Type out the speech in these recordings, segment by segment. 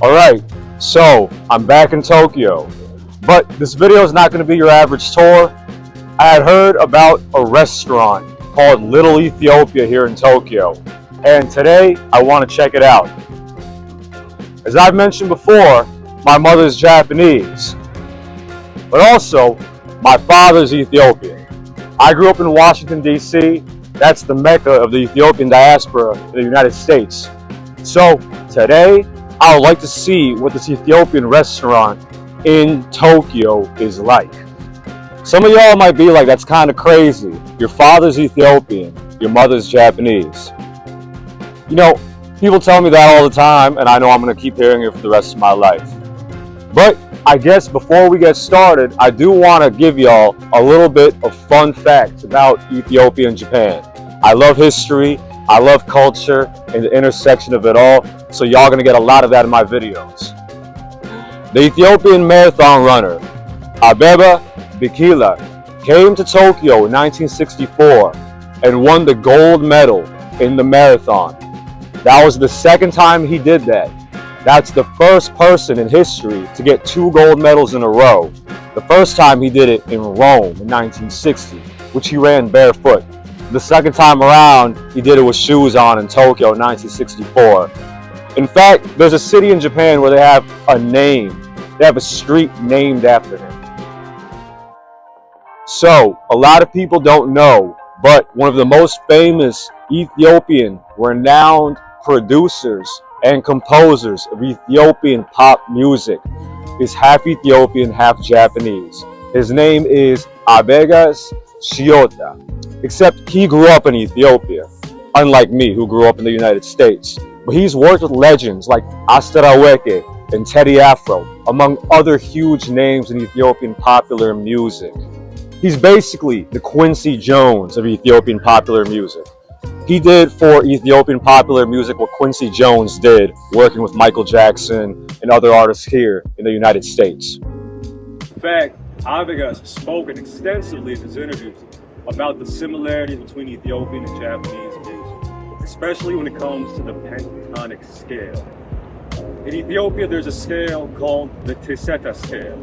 Alright, so I'm back in Tokyo, but this video is not going to be your average tour. I had heard about a restaurant called Little Ethiopia here in Tokyo, and today I want to check it out. As I've mentioned before, my mother's Japanese, but also my father's Ethiopian. I grew up in Washington D.C. That's the mecca of the Ethiopian diaspora in the United States. So today I would like to see what this Ethiopian restaurant in Tokyo is like. Some of y'all might be like, that's kind of crazy. Your father's Ethiopian, your mother's Japanese. You know, people tell me that all the time, and I know I'm going to keep hearing it for the rest of my life. But I guess before we get started, I do want to give y'all a little bit of fun facts about Ethiopia and Japan. I love history, I love culture, and the intersection of it all, so y'all going to get a lot of that in my videos. The Ethiopian marathon runner, Abebe Bikila, came to Tokyo in 1964 and won the gold medal in the marathon. That was the second time he did that. That's the first person in history to get 2 gold medals in a row. The first time he did it in Rome in 1960, which he ran barefoot. The second time around, he did it with shoes on in Tokyo in 1964. In fact, there's a city in Japan where they have a name. They have a street named after him. So, a lot of people don't know, but one of the most famous Ethiopian renowned producers and composers of Ethiopian pop music is half Ethiopian, half Japanese. His name is Abebe Bikila, except he grew up in Ethiopia, unlike me who grew up in the United States. But he's worked with legends like Astaraweke and Teddy Afro, among other huge names in Ethiopian popular music. He's basically the Quincy Jones of Ethiopian popular music. He did for Ethiopian popular music what Quincy Jones did working with Michael Jackson and other artists here in the United States. In fact, Abebe has spoken extensively in his interviews about the similarities between Ethiopian and Japanese music, especially when it comes to the pentatonic scale. In Ethiopia, there's a scale called the Tiseta scale.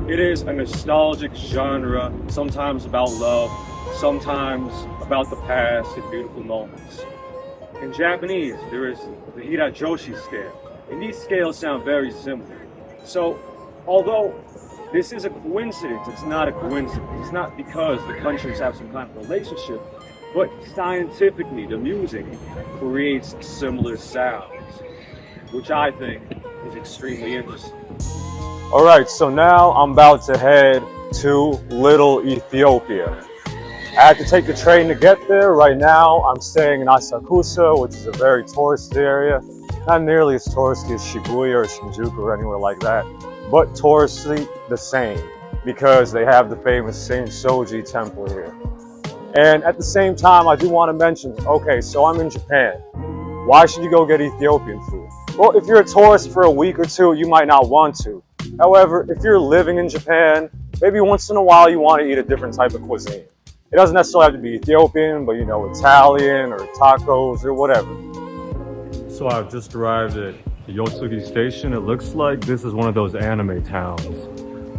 It is a nostalgic genre, sometimes about love, sometimes about the past and beautiful moments. In Japanese, there is the Hirajoshi scale, and these scales sound very similar. So, although this is a coincidence, it's not a coincidence. It's not because the countries have some kind of relationship, but scientifically, the music creates similar sounds, which I think is extremely interesting. All right, so now I'm about to head to Little Ethiopia. I had to take the train to get there. Right now, I'm staying in Asakusa, which is a very touristy area. Not nearly as touristy as Shibuya or Shinjuku or anywhere like that, but touristy the same, because they have the famous Saint Shoji temple here. And at the same time, I do want to mention, okay, so I'm in Japan. Why should you go get Ethiopian food? Well, if you're a tourist for a week or two, you might not want to. However, if you're living in Japan, maybe once in a while you want to eat a different type of cuisine. It doesn't necessarily have to be Ethiopian, but you know, Italian or tacos or whatever. So I've just arrived at the Yotsugi Station. It looks like this is one of those anime towns.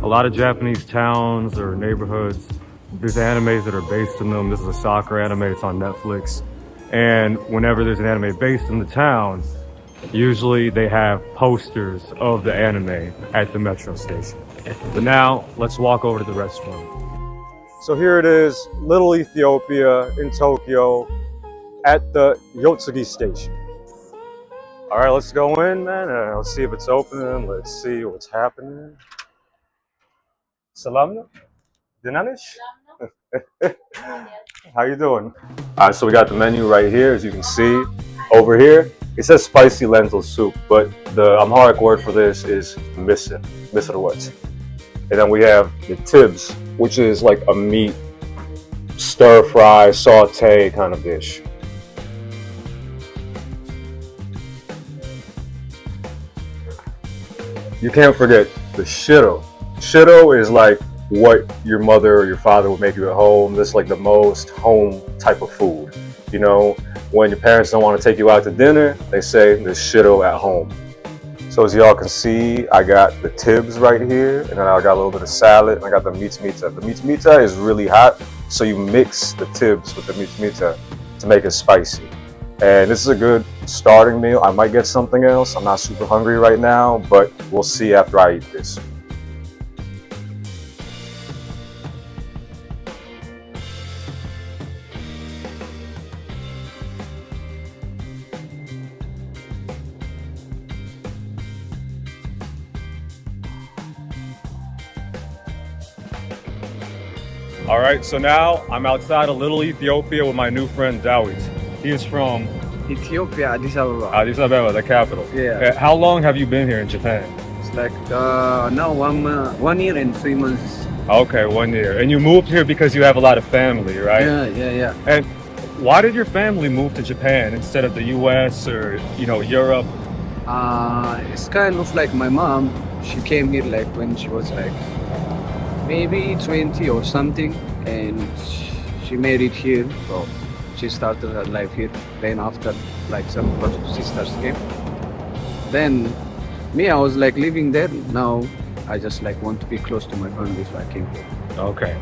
A lot of Japanese towns or neighborhoods, there's animes that are based in them. This is a soccer anime, it's on Netflix. And whenever there's an anime based in the town, usually they have posters of the anime at the metro station. But now, let's walk over to the restaurant. So here it is, Little Ethiopia in Tokyo at the Yotsugi Station. All right, let's go in, man. Let's see if it's open. Let's see what's happening. Salamna? Dinanish? How you doing? All right, so we got the menu right here, as you can see. Over here, it says spicy lentil soup, but the Amharic word for this is miso. Miso. And then we have the Tibs, which is like a meat stir fry, saute kind of dish. You can't forget the shiro. Shiro is like what your mother or your father would make you at home. This is like the most home type of food. You know, when your parents don't want to take you out to dinner, they say there's shiro at home. So So as y'all can see, I got the Tibs right here, and then I got a little bit of salad, and I got the meat mita. The meat mita is really hot, so you mix the Tibs with the meat mita to make it spicy. And this is a good starting meal. I might get something else. I'm not super hungry right now, but we'll see after I eat this. All right, so now I'm outside of Little Ethiopia with my new friend Dawit. He is from Ethiopia, Addis Ababa. Addis Ababa, the capital. Yeah. How long have you been here in Japan? It's like now 1 year and 3 months. Okay, 1 year. And you moved here because you have a lot of family, right? Yeah. And why did your family move to Japan instead of the US or, Europe? It's kind of like my mom. She came here like when she was like maybe 20 or something, and she married here. So she started her life here. Then after like some of her sisters came. Then me, I was like living there. Now I just like want to be close to my family, so I came here. Okay,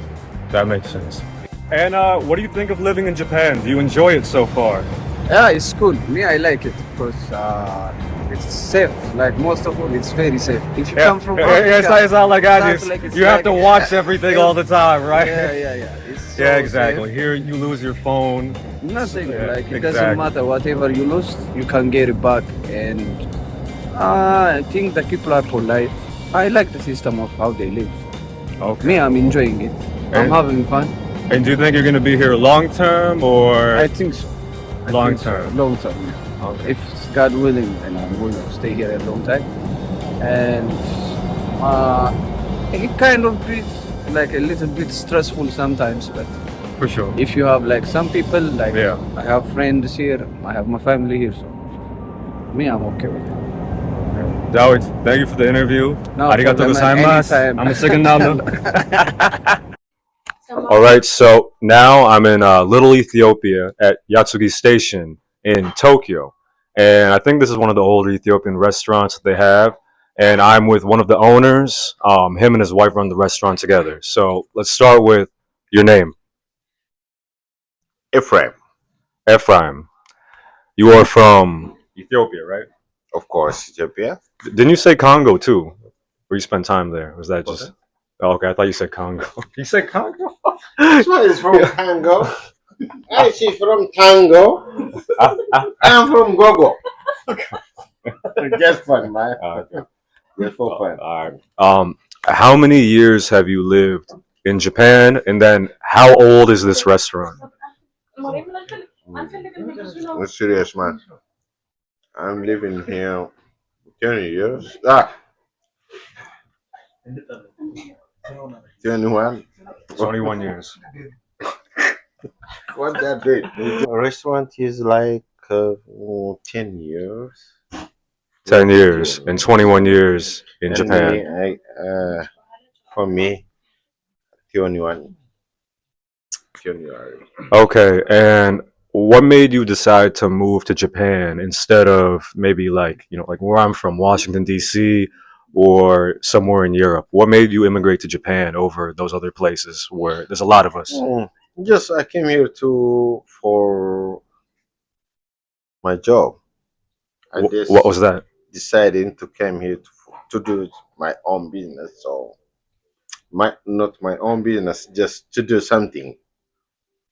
that makes sense. And what do you think of living in Japan? Do you enjoy it so far? Yeah, it's cool. Me, I like it because it's safe. Like most of all, it's very safe. If you come from Africa, it's not like Addis. like You have to watch everything all the time, right? Yeah. It's so Yeah, exactly. safe. Here you lose your phone. Nothing. Yeah, like it exactly. doesn't matter. Whatever you lose, you can get it back. And I think the people are polite. I like the system of how they live. Okay. Me, I'm enjoying it. I'm And- having fun. And do you think you're going to be here long term or I think so. long term? Long term. Yeah. Okay. If it's God willing, then I'm going to stay here a long time. And it kind of is like a little bit stressful sometimes, but For sure. if you have like some people, like Yeah. I have friends here, I have my family here, so me, I'm okay with it. Dawit, thank you for the interview. No Arigato problem, gozaimasu. anytime. I'm a second now. All right, so now I'm in Little Ethiopia at Yotsugi Station in Tokyo. And I think this is one of the older Ethiopian restaurants that they have. And I'm with one of the owners. Him and his wife run the restaurant together. So let's start with your name. Ephraim, Ephraim. You are from Ethiopia, right? of course, Ethiopia. Didn't you say Congo too? Or you spent time there? Was that just... Oh, okay, I thought you said Congo. You said Congo? This one is from Tango. She's from Tango. I'm from Gogo. Just fun, man. Okay. Just for fun. All right. How many years have you lived in Japan? And then how old is this restaurant? I'm serious, man. I'm living here 20 years. 21. 21 years. What that date? The restaurant is like 10 years. 10 years and 21 years in And Japan. For me, 21. 21. Okay, and what made you decide to move to Japan instead of maybe like where I'm from, Washington D.C. or somewhere in Europe? What made you immigrate to Japan over those other places where there's a lot of us? Just I came here for my job. What was that? Deciding to come here to do my own business. So not my own business, just to do something.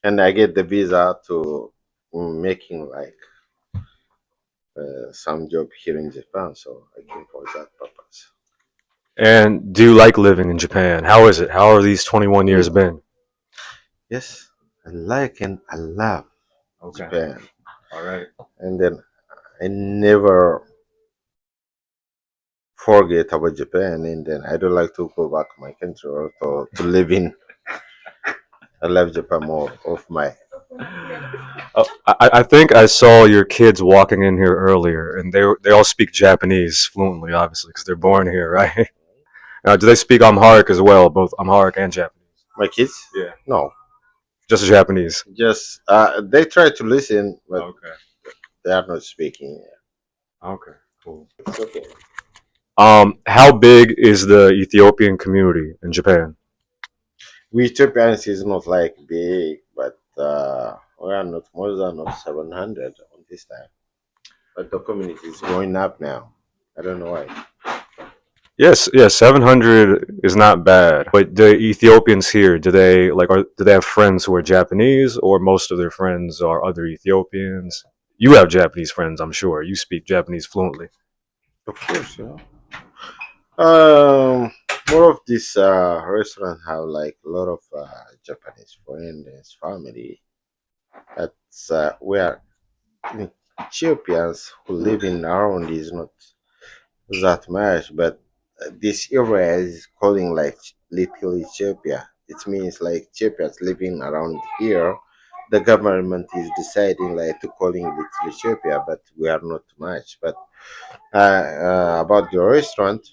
And I get the visa to making like some job here in Japan. So I came for that purpose. And do you like living in Japan? How is it? How are these 21 years been? Yes, I like and I love Japan. All right. And then I never forget about Japan, and then I don't like to go back to my country or to live in. I love Japan more of my. I think I saw your kids walking in here earlier, and they all speak Japanese fluently, obviously, because they're born here, right? Do they speak Amharic as well, both Amharic and Japanese? My kids? Yeah. No, Just Japanese. just they try to listen, but Okay. they are not speaking. Okay. Cool. It's okay. How big is the Ethiopian community in Japan? We Ethiopians is not like big, but we are not more than of 700 on this time. But the community is going up now. I don't know why. Yes, yeah, 700 is not bad. But the Ethiopians here, do they have friends who are Japanese, or most of their friends are other Ethiopians? You have Japanese friends, I'm sure. You speak Japanese fluently. Of course, you know. More of this restaurant have like a lot of Japanese friends and family. That's where Ethiopians who live in around is not that much, but this area is calling like Little Ethiopia. It means like Ethiopians living around here. The government is deciding like to calling Little Ethiopia, but we are not much. But about the restaurant,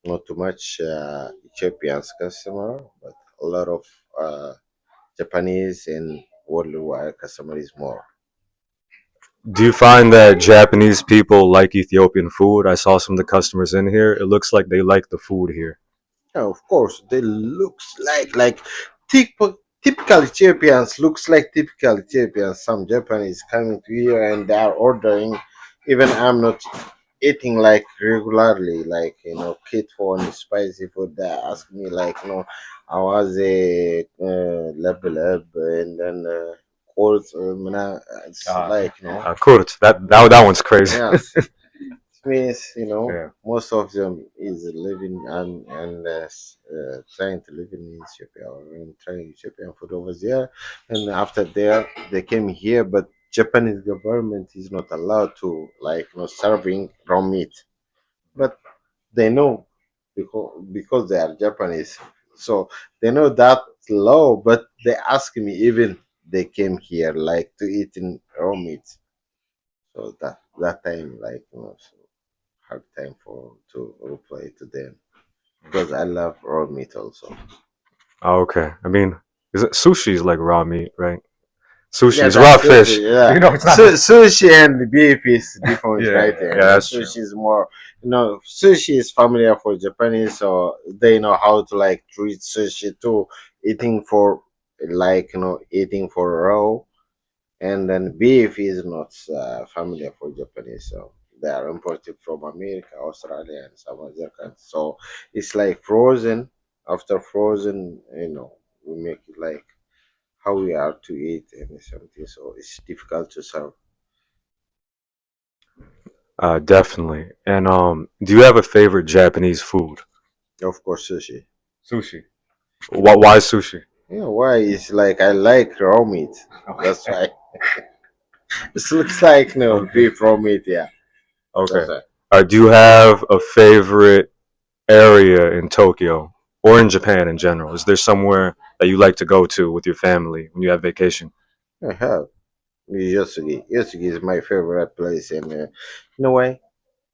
not too much Ethiopians customer, but a lot of Japanese and worldwide customer is more. Do you find that Japanese people like Ethiopian food? I saw some of the customers in here. It looks like they like the food here. Yeah, of course, they looks like typical Ethiopians. Looks like typical Ethiopians. Some Japanese coming to here and they are ordering. Even I'm not eating like regularly, like kid food and spicy food. They ask me like I was a level and then course. It's like Kurt, that one's crazy. yes. Means Yeah. most of them is living and trying to live in Ethiopia or trying Ethiopian food over there, and after there they came here, but Japanese government is not allowed to like serving raw meat, but they know because they are Japanese, so they know that law, but they ask me even they came here like to eat in raw meat, so that time like hard time for to reply to them because I love raw meat also. Oh, okay. I mean, is it sushi is like raw meat, right? Sushi Yeah, is raw that's fish. sushi. Yeah, It's not. sushi and beef is different, Yeah, right? yeah, And that's true. sushi is more, sushi is familiar for Japanese, so they know how to like treat sushi too. Eating for like eating for raw, and then beef is not familiar for Japanese, so they are imported from America, Australia, and some other countries. So it's like frozen. After frozen, we make it like how we are to eat and something. So it's difficult to serve. Definitely. And do you have a favorite Japanese food? Of course, sushi. Sushi. Why sushi? Why? It's like I like raw meat. That's why. It looks like no Okay. beef raw meat. Yeah, Okay. that's why. Do you have a favorite area in Tokyo or in Japan in general? Is there somewhere that you like to go to with your family when you have vacation? I have Yotsugi. Yotsugi is my favorite place, and why?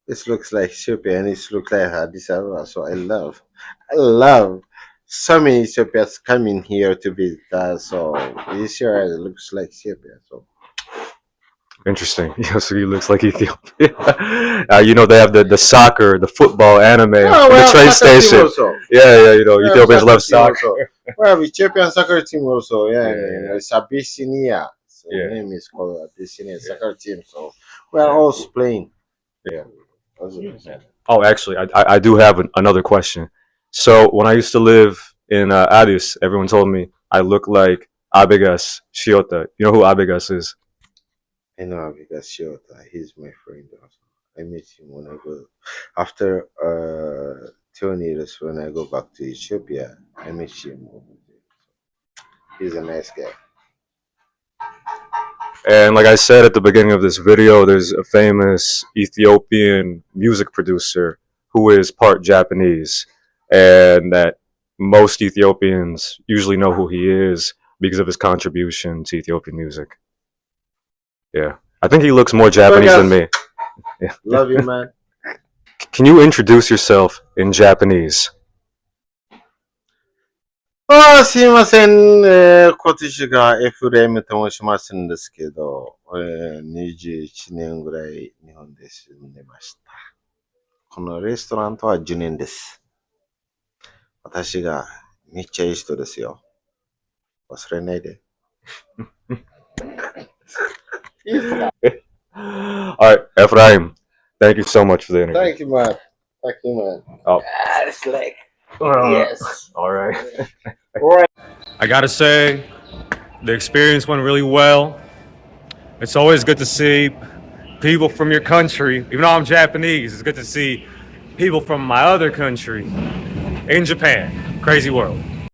It looks like Ethiopia and it looks like Addis Ababa. So I love so many Ethiopians coming here to visit us. So this year it looks like Ethiopia. So Interesting. Yosugi looks like Ethiopia. They have the soccer, the football anime oh, in we the have train soccer team station. also. Yeah, We have Ethiopians soccer love team soccer. also. We have Ethiopian soccer team also. Yeah, Yeah, and yeah, it's Abyssinia. So the yeah, name is called Abyssinia yeah, soccer team. So we are yeah. all playing. Yeah. Also, Oh, actually, I do have another question. So when I used to live in Addis, everyone told me I look like Abegas Shiota. You know who Abegas is? I know because Shiota, he's my friend also. I met him when I go after 2 years when I go back to Ethiopia. I met him over there. He's a nice guy. And like I said at the beginning of this video, there's a famous Ethiopian music producer who is part Japanese, and that most Ethiopians usually know who he is because of his contribution to Ethiopian music. Yeah. I think he looks more Bye Japanese than guys. me. Yeah. Love you man. Can you introduce yourself in Japanese? すいません、今年が FM と申しますんですけど、21年ぐらい日本で住んでました。このレストランとは10年です。私がめっちゃいい人ですよ。忘れないで。Alright, Ephraim, thank you so much for the interview. Thank you, man. Thank you, man. Oh. It's like, yes. Alright. Alright. I gotta say, the experience went really well. It's always good to see people from your country. Even though I'm Japanese, it's good to see people from my other country in Japan. Crazy world.